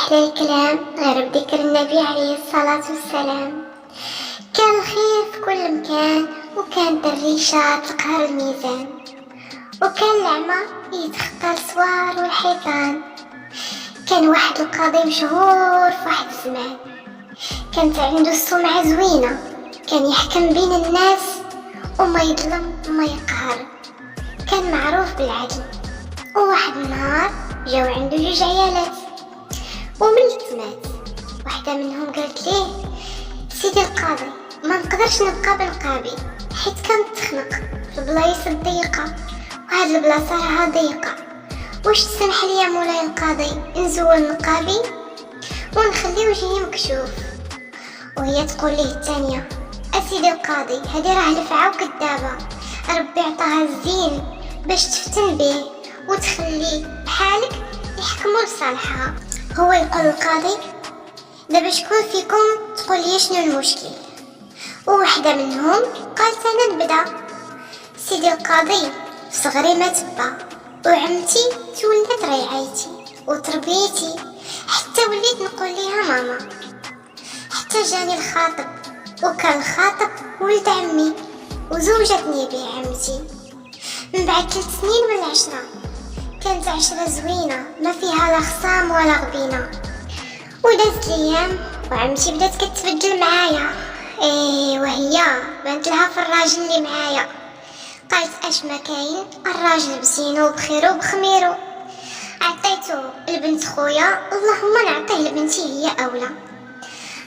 أحلى الكلام غير بذكر النبي عليه الصلاة والسلام. كان الخير في كل مكان، وكانت الريشة تقهر الميزان، وكان العمى يتخطى السوار والحيطان. كان واحد القاضي مشهور في واحد الزمان، كانت عنده السمعة زوينة، كان يحكم بين الناس وما يظلم وما يقهر، كان معروف بالعدل. وواحد النهار جاو عنده 2 عيالات وملك مات. واحدة منهم قالت ليه: سيدي القاضي، ما نقدرش نبقى بنقابي حيت كنتخنق في البلايص الضيقة، وهاد البلاصة راها ضيقة. واش تسمح لي يا مولاي القاضي نزول نقابي ونخلي وجهي مكشوف؟ وهي تقول ليه الثانية: اسيدي القاضي، هذه راه لفعة وكدابة، ربي عطاها الزين باش تفتن به وتخلي بحالك يحكموا لصالحها. هو يقول القاضي: دابا شكون فيكم تقول لي شنو المشكل؟ ووحدة منهم قالت: انا نبدا. سيدي القاضي، في صغري ما تبا، وعمتي تولدت ريعيتي وتربيتي حتى وليت نقول ليها ماما، حتى جاني الخاطب، وكان الخاطب ولد عمي وزوجتني به عمتي. من بعد 3 سنين ولا 10 كانت عشرة زوينة ما فيها لا خصام ولا غبينة. ودازت الايام وعمتي بدات كتبدل معايا، وهي بانت لها في الراجل اللي معايا. قالت: اش ما كاين، الراجل بزينو وبخيرو وبخميرو. عطيتو لبنت خويا، اللهم نعطيه لبنتي هي اولى.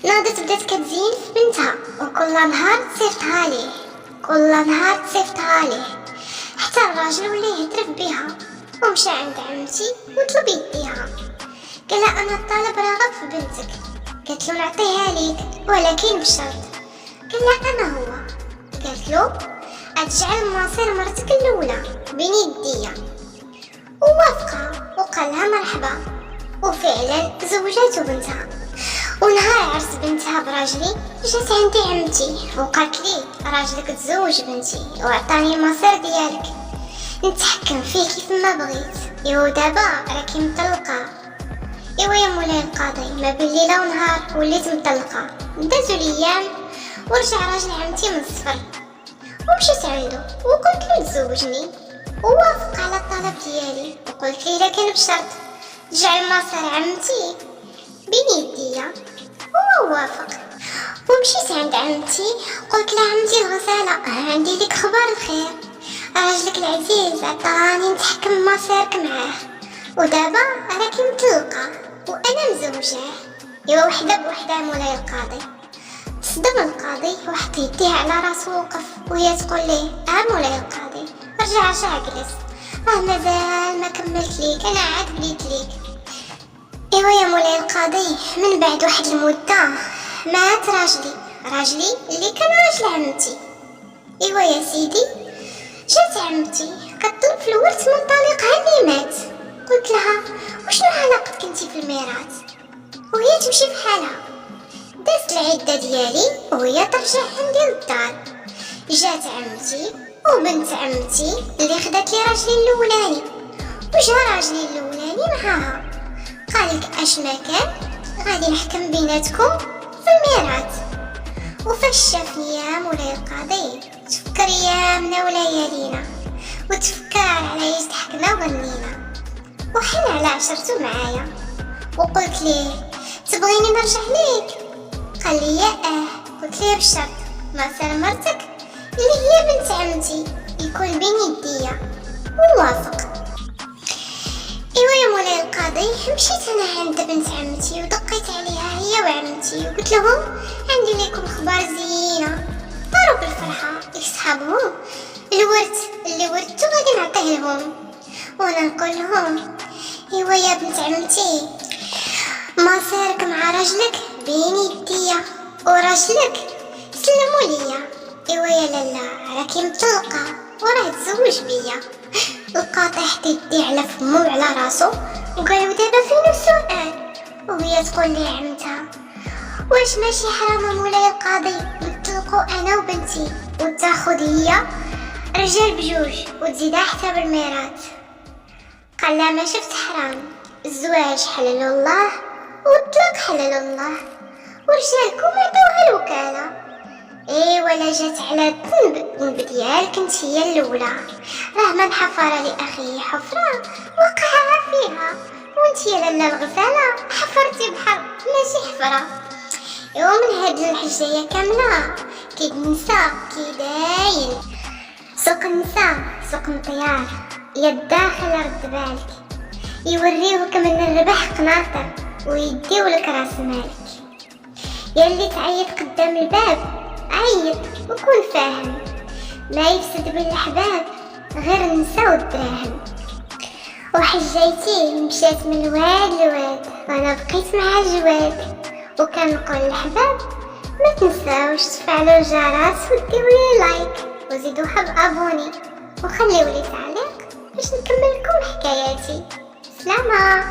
ناضت بدات كتزين في بنتها، وكل نهار تصيفطها ليه، كل نهار تصيفطها ليه، حتى الراجل ولا يهترف بها. ومشى عند عمتي وطلب يديها، قال: انا طالب راغب في بنتك. قالت له: نعطيها ليك ولكن بشرط. قال: انا هو. قالت له: اجعل مصير مرتك الاولى بين يديا. ووافقها وقال لها مرحبا، وفعلا زوجته بنتها. ونهار عرس بنتها براجلي جات عندي عمتي وقالت لي: راجلك تزوج بنتي وعطاني المصير ديالك، نتحكم فيه كيف ما بغيت. ايوا دابا راكي مطلقه. ايوا يا مولاي القاضي، ما بين ليله ونهار وليت مطلقه. دازو الايام ورجع راجل عمتي من السفر، ومشيت عنده وقلت له تزوجني، ووافق على الطلب ديالي، وقلت ليه لكن بشرط تجعل مصير عمتي بين يديا. هو وافق. ومشيت عند عمتي قلت لها: عمتي الغزاله، عندي لك خبر الخير، راجلك العزيز عطاني نتحكم مصيرك معاه، ودابا راكي مطلقه وانا مزوجاه. ايوا وحده بوحده مولاي القاضي. صدم القاضي وحط يديه على راسو ووقف، وهي تقول ليه: مولاي القاضي، رجع جلس، مازال ما كملت ليك، انا عاد بديت ليك. ايوا يا مولاي القاضي، من بعد واحد المده مات راجلي اللي كان راجل عمتي. ايوا يا سيدي، جات عمتي كطلب في الورث من طليقها اللي مات. قلت لها: وشنو علاقتك انتي في الميراث؟ وهي تمشي في حالها. دازت العده ديالي وهي ترجع عندي للدار. جات عمتي وبنت عمتي اللي خدات لي راجلي الاولاني، وجا راجلي الاولاني معاها. قالك: اش ما كان غادي نحكم بيناتكم في الميراث. وفاش شافني يا مولاي القاضي تفكر ايامنا وليالينا، وتفكر على ضحكنا وغنينا، وحن على عشرته معايا. وقلت ليه: تبغيني نرجع ليك؟ قال لي: قلت ليه بشرط مصير مرتك اللي هي بنت عمتي يكون بين يديا. ووافق. ايوا يا مولاي القاضي، مشيت انا عند بنت عمتي ودقيت عليها هي وعمتي وقلت لهم: عندي لكم اخبار زينه. طاروا بالفرحه يصحابهم الورث اللي ورثتو غادي نعطيه لهم. وانا نقول لهم: ايوا يا بنت عمتي، مصيرك مع راجلك بين يديا، وراجلك سلموا ليا. ايوا يا لالا، راكي مطلقه وراه تزوج بيا. القاطع حتى يديه على فمو وعلى راسو وقالوا: دابا فين السؤال؟ وهي تقول لي عمتها: واش ماشي حرام مولاي القاضي نطلقو انا وبنتي وتاخد هي رجال بجوج وتزيدها حتى بالميراث؟ قال لها: ما شفت حرام، الزواج حلال الله والطلاق حلال الله، ورجالكم عطوها الوكالة. ولا جات على الذنب ديالك انت هي الاولى، راه من حفر لاخيه حفره وقعها فيها، وانت يا لاله الغزاله حفرتي بحر ماشي حفره. ومن هاد الحجايه كامله كيد النساء كيداين سوق النساء سوق مطيار، يا الداخل رد بالك، يوريوك من الربح قناطر ويديولك راس مالك. يا اللي تعيط قدام الباب عيط وكون فاهم، ما يفسد بين الحباب غير النساء والدراهم. وحجيتيه مشات من واد لواد وانا بقيت مع جواد، وكنقول للحباب ما تنساوش تفعلوا الجرس وديولي لايك وزيدوها بابوني وخليولي تعليق باش نكمل لكم حكاياتي. سلامة.